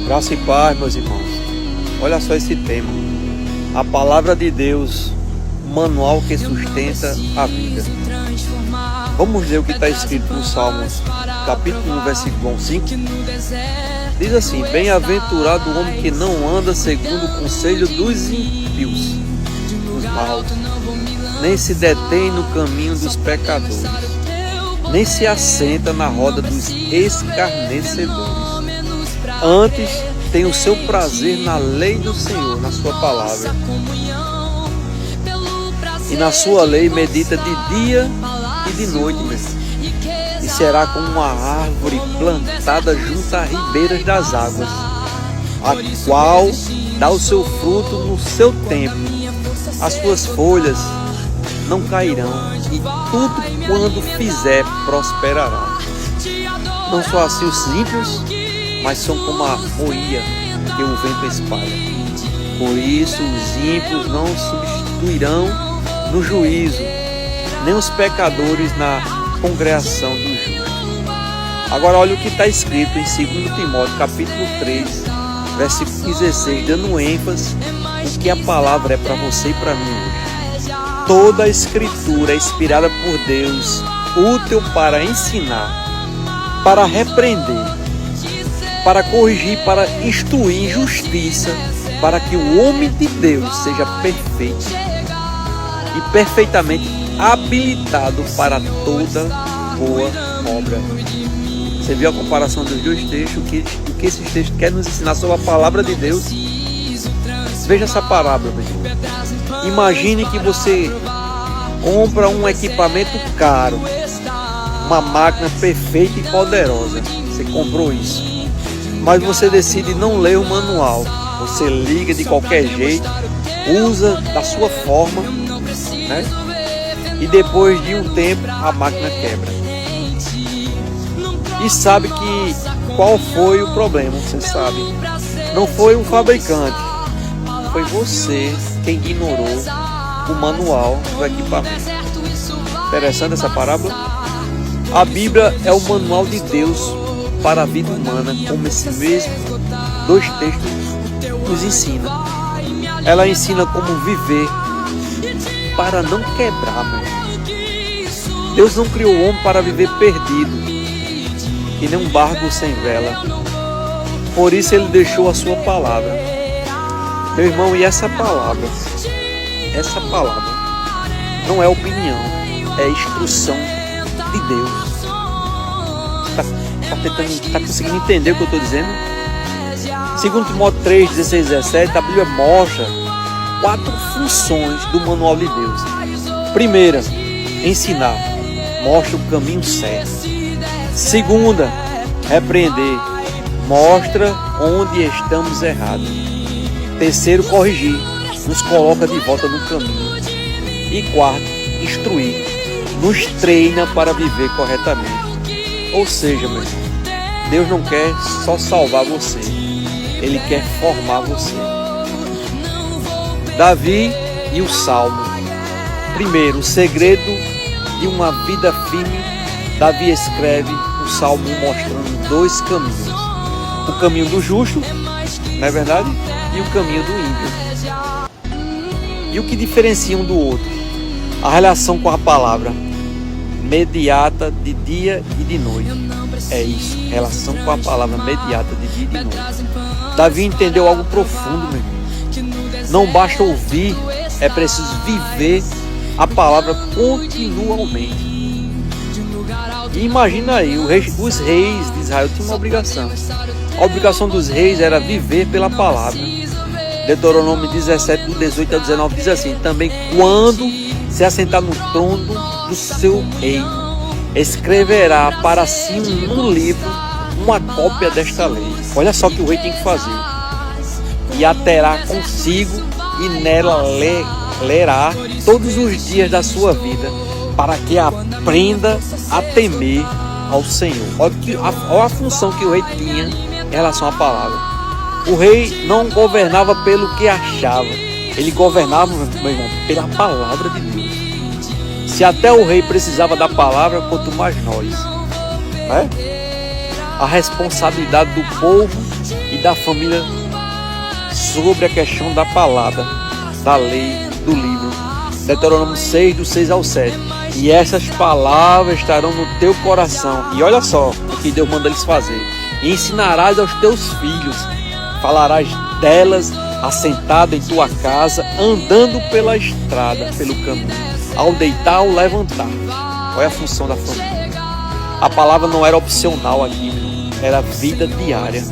Graça e paz, meus irmãos. Olha só esse tema. A palavra de Deus, o manual que sustenta a vida. Vamos ler o que está escrito no Salmo, capítulo 1, versículo 5. Diz assim: bem-aventurado o homem que não anda segundo o conselho dos ímpios, dos maus, nem se detém no caminho dos pecadores, nem se assenta na roda dos escarnecedores. Antes tem o seu prazer na lei do Senhor, na sua palavra. E na sua lei medita de dia e de noite mesmo. E será como uma árvore plantada junto a ribeiras das águas, a qual dá o seu fruto no seu tempo. As suas folhas não cairão, e tudo quando fizer prosperará. Não só assim os ímpios, mas são como a moinha que o vento espalha. Por isso os ímpios não substituirão no juízo, nem os pecadores na congregação dos justos. Agora olha o que está escrito em 2 Timóteo capítulo 3, versículo 16, dando ênfase no que a palavra é para você e para mim hoje. Toda a escritura é inspirada por Deus, útil para ensinar, para repreender, para corrigir, para instruir em justiça, para que o homem de Deus seja perfeito e perfeitamente habilitado para toda boa obra. Você viu a comparação dos dois textos, o que esses textos querem nos ensinar sobre a palavra de Deus? Veja essa parábola, meu irmão. Imagine que você compra um equipamento caro, uma máquina perfeita e poderosa. Você comprou isso, mas você decide não ler o manual. Você liga de qualquer jeito, usa da sua forma, né? E depois de um tempo a máquina quebra. E sabe que qual foi o problema? Você sabe, não foi o fabricante, foi você quem ignorou o manual do equipamento. Interessante essa parábola. A Bíblia é o manual de Deus para a vida humana, como esse mesmo dois textos nos ensina. Ela ensina como viver para não quebrar, meu. Deus não criou o homem para viver perdido, que nem um barco sem vela. Por isso ele deixou a sua palavra. Meu irmão, e essa palavra não é opinião, é instrução de Deus. Está conseguindo entender o que eu estou dizendo? 2 Timóteo 3, 16 e 17, a Bíblia mostra 4 funções do manual de Deus. Primeira, ensinar, mostra o caminho certo. Segunda, repreender, mostra onde estamos errados. Terceiro, corrigir, nos coloca de volta no caminho. E quarto, instruir, nos treina para viver corretamente. Ou seja, meu irmão, Deus não quer só salvar você, Ele quer formar você. Davi e o Salmo. Primeiro, o segredo de uma vida firme. Davi escreve o Salmo mostrando 2 caminhos: o caminho do justo, não é verdade? E o caminho do ímpio. E o que diferencia um do outro? A relação com a palavra, mediata de dia e de noite. É isso, relação com a palavra mediata de dia e de noite. Davi entendeu algo profundo, meu irmão. Não basta ouvir, é preciso viver a palavra continuamente. E imagina aí, os reis de Israel tinham uma obrigação. A obrigação dos reis era viver pela palavra. Deuteronômio 17, do 18 ao 19 diz assim: também quando se assentar no trono do seu reino, escreverá para si no livro uma cópia desta lei. Olha só o que o rei tem que fazer. E a terá consigo, e nela lerá todos os dias da sua vida, para que aprenda a temer ao Senhor. Olha a função que o rei tinha em relação à palavra. O rei não governava pelo que achava, ele governava, meu irmão, pela palavra de Deus. Se até o rei precisava da palavra, quanto mais nós, né? A responsabilidade do povo e da família sobre a questão da palavra, da lei, do livro. Deuteronômio 6, do 6 ao 7. E essas palavras estarão no teu coração. E olha só o que Deus manda eles fazer. E ensinarás aos teus filhos, falarás delas assentado em tua casa, andando pela estrada, pelo caminho, ao deitar ou levantar. Qual é a função da família? A palavra não era opcional aqui, era vida diária.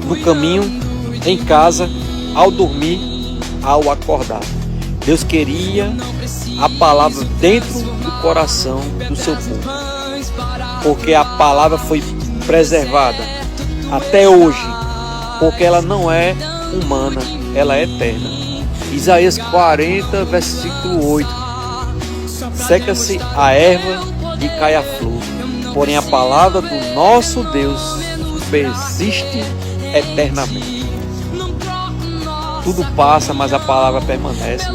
No caminho, em casa, ao dormir, ao acordar. Deus queria a palavra dentro do coração do seu povo, porque a palavra foi preservada até hoje, porque ela não é humana, ela é eterna. Isaías 40, versículo 8. Seca-se a erva e cai a flor, porém a palavra do nosso Deus persiste eternamente. Tudo passa, mas a palavra permanece.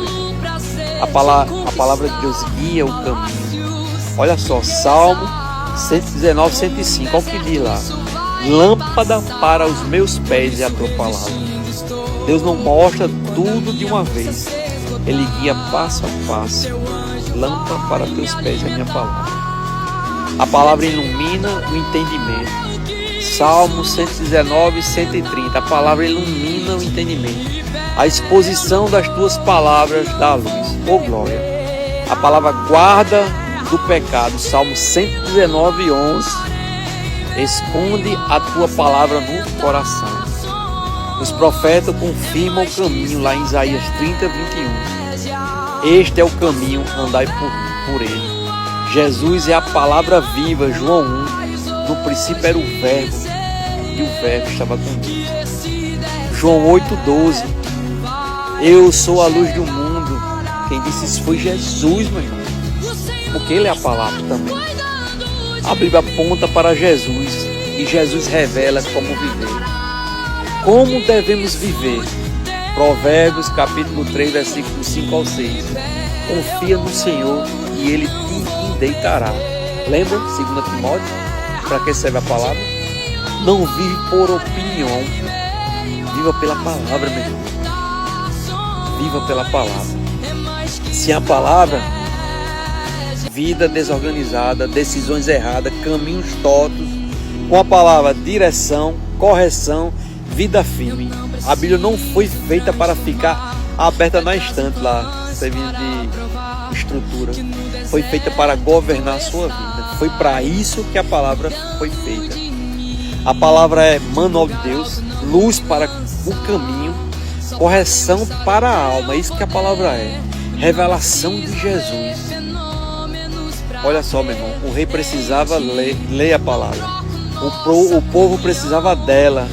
A palavra de Deus guia o caminho. Olha só, Salmo 119, 105. Olha o que diz lá: lâmpada para os meus pés é a tua palavra. Deus não mostra tudo de uma vez, Ele guia passo a passo. Lâmpada para teus pés é a minha palavra. A palavra ilumina o entendimento. Salmo 119, 130. A palavra ilumina o entendimento. A exposição das tuas palavras dá a luz. Oh glória! A palavra guarda do pecado. Salmo 119, 11. Esconde a tua palavra no coração. Os profetas confirmam o caminho lá em Isaías 30, 21. Este é o caminho, andai por ele. Jesus é a palavra viva. João 1. No princípio era o verbo, e o verbo estava com Deus. João 8, 12. Eu sou a luz do mundo. Quem disse isso foi Jesus, meu irmão, porque Ele é a palavra também. A Bíblia aponta para Jesus e Jesus revela como viver. Como devemos viver? Provérbios capítulo 3, versículos 5 ao 6. Confia no Senhor e Ele te endeitará. Lembra? 2 Timóteo. Para que serve a palavra? Não vive por opinião. Viva pela palavra, meu irmão. Viva pela palavra. Sem a palavra, vida desorganizada, decisões erradas, caminhos tortos. Com a palavra, direção, correção, vida firme. A Bíblia não foi feita para ficar aberta na estante lá, servindo de estrutura. Foi feita para governar a sua vida. Foi para isso que a palavra foi feita. A palavra é manual de Deus, luz para o caminho, correção para a alma. É isso que a palavra é. Revelação de Jesus. Olha só, meu irmão, o rei precisava ler a palavra. O povo precisava dela.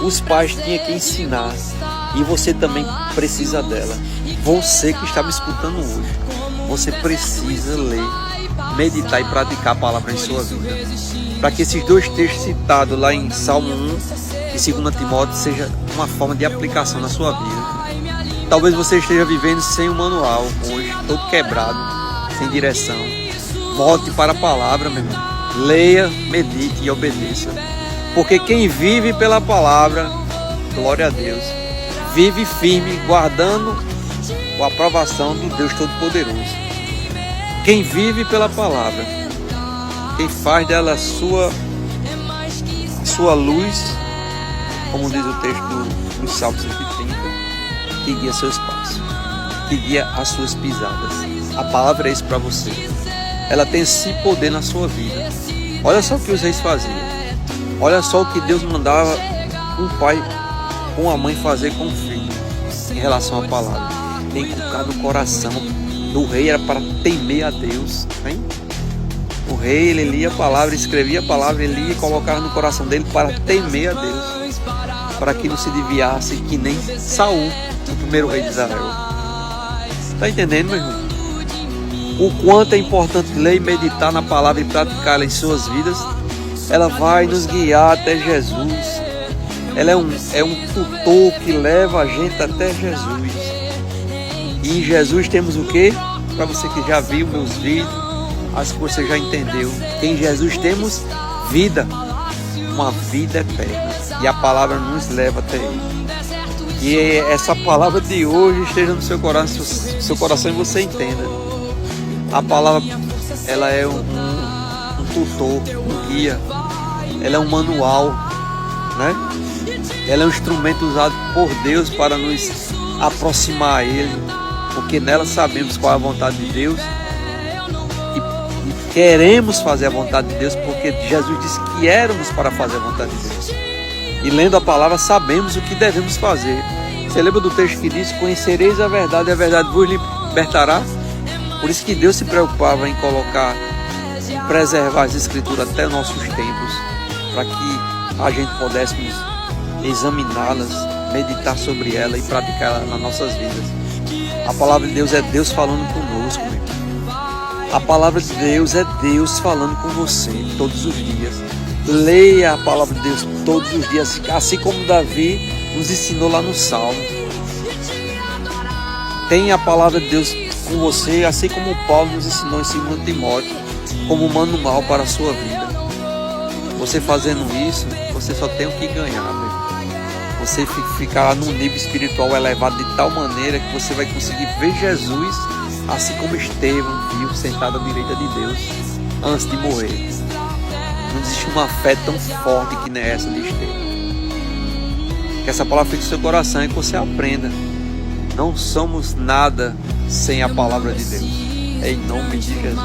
Os pais tinham que ensinar. E você também precisa dela. Você que está me escutando hoje, você precisa ler, meditar e praticar a palavra em sua vida. Para que esses dois textos citados lá em Salmo 1 e 2 Timóteo seja uma forma de aplicação na sua vida. Talvez você esteja vivendo sem um manual hoje, todo quebrado, sem direção. Volte para a palavra, meu irmão. Leia, medite e obedeça. Porque quem vive pela palavra, glória a Deus, vive firme, guardando a aprovação do Deus Todo-Poderoso. Quem vive pela palavra, quem faz dela a sua luz, como diz o texto do Salmo 130, que guia seus passos, que guia as suas pisadas. A palavra é isso para você. Ela tem esse poder na sua vida. Olha só o que os reis faziam. Olha só o que Deus mandava um pai ou uma mãe fazer com o filho em relação à palavra. Inculcar no coração do rei era para temer a Deus. Hein? O rei, ele lia a palavra, escrevia a palavra, ele lia e colocava no coração dele para temer a Deus, para que não se desviasse que nem Saul, o primeiro rei de Israel. Está entendendo, meu irmão? O quanto é importante ler e meditar na palavra e praticá-la em suas vidas. Ela vai nos guiar até Jesus. Ela é um tutor que leva a gente até Jesus. E em Jesus temos o quê? Para você que já viu meus vídeos, acho que você já entendeu. Em Jesus temos vida, uma vida eterna. e a palavra nos leva até Ele. Que essa palavra de hoje esteja no seu coração e você entenda. A palavra, ela é um tutor, um guia, ela é um manual, né? Ela é um instrumento usado por Deus para nos aproximar a Ele, porque nela sabemos qual é a vontade de Deus e queremos fazer a vontade de Deus, porque Jesus disse que éramos para fazer a vontade de Deus. E lendo a palavra sabemos o que devemos fazer. Você lembra do texto que diz: conhecereis a verdade e a verdade vos libertará? Por isso que Deus se preocupava em preservar as escrituras até nossos tempos, para que a gente pudéssemos examiná-las, meditar sobre ela e praticar ela nas nossas vidas. A palavra de Deus é Deus falando conosco, meu irmão. A palavra de Deus é Deus falando com você todos os dias. Leia a palavra de Deus todos os dias, assim como Davi nos ensinou lá no Salmo. Tenha a palavra de Deus com você, assim como Paulo nos ensinou em 2 Timóteo, como manual para a sua vida. Você fazendo isso, você só tem o que ganhar, meu irmão. Você ficará num nível espiritual elevado de tal maneira que você vai conseguir ver Jesus, assim como Estevão viu sentado à direita de Deus antes de morrer. Não existe uma fé tão forte que nem essa de Estevão. Que essa palavra fique no seu coração e que você aprenda. Não somos nada sem a palavra de Deus. É em nome de Jesus.